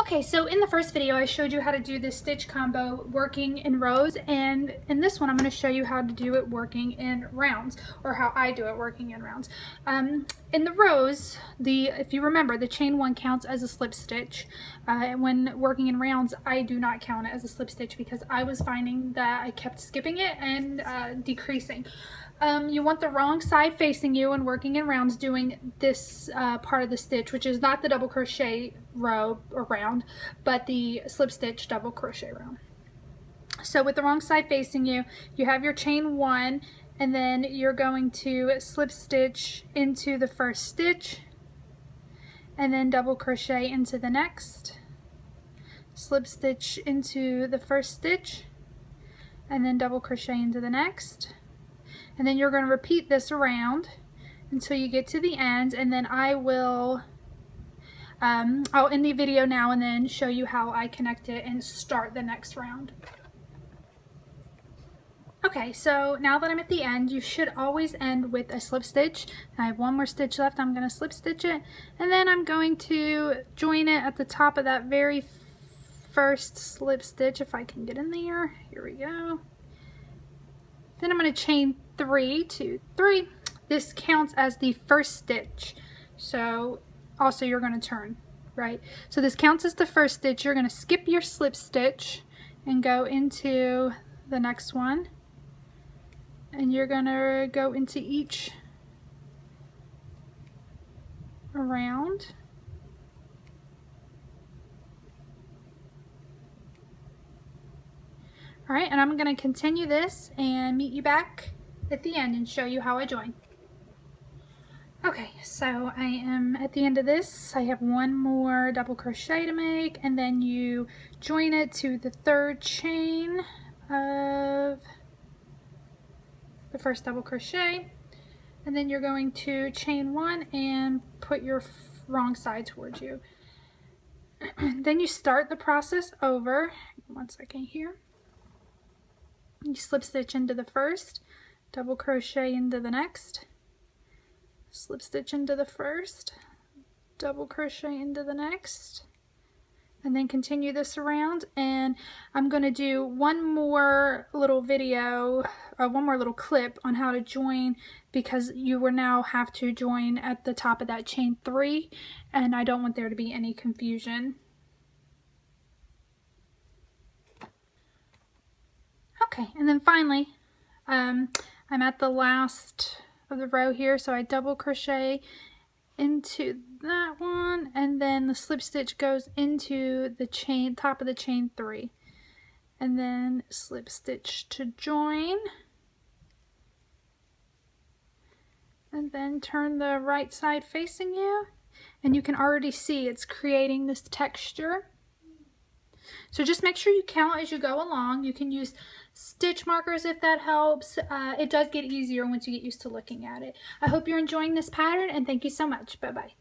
Okay, so in the first video I showed you how to do this stitch combo working in rows, and in this one I'm going to show you how to do it working in rounds, or how I do it working in rounds. In the rows, if you remember, the chain one counts as a slip stitch. When working in rounds, I do not count it as a slip stitch because I was finding that I kept skipping it and decreasing. You want the wrong side facing you when working in rounds doing this part of the stitch, which is not the double crochet row or round, but the slip stitch double crochet round. So with the wrong side facing you, you have your chain one, and then you're going to slip stitch into the first stitch and then double crochet into the next, slip stitch into the first stitch and then double crochet into the next. And then you're going to repeat this around until you get to the end, and then I'll end the video now and then show you how I connect it and start the next round. Okay, so now that I'm at the end, you should always end with a slip stitch. I have one more stitch left. I'm going to slip stitch it, and then I'm going to join it at the top of that very first slip stitch, if I can get in there. Here we go. Then I'm going to chain 3, 2, 3. This counts as the first stitch. So also you're going to turn, right? So this counts as the first stitch. You're going to skip your slip stitch and go into the next one. And you're going to go into each around. Alright, and I'm going to continue this and meet you back at the end and show you how I join. Okay, so I am at the end of this. I have one more double crochet to make, and then you join it to the third chain of the first double crochet, and then you're going to chain one and put your wrong side towards you. Then you start the process over. One second here. You slip stitch into the first, double crochet into the next, slip stitch into the first, double crochet into the next, and then continue this around. And I'm going to do one more little video, one more little clip on how to join, because you will now have to join at the top of that chain 3, and I don't want there to be any confusion. Okay, and then finally, I'm at the last of the row here, so I double crochet into that one, and then the slip stitch goes into the chain, top of the chain 3, and then slip stitch to join, and then turn the right side facing you, and you can already see it's creating this texture. So just make sure you count as you go along. You can use stitch markers if that helps. It does get easier once you get used to looking at it. I hope you're enjoying this pattern, and thank you so much. Bye-bye.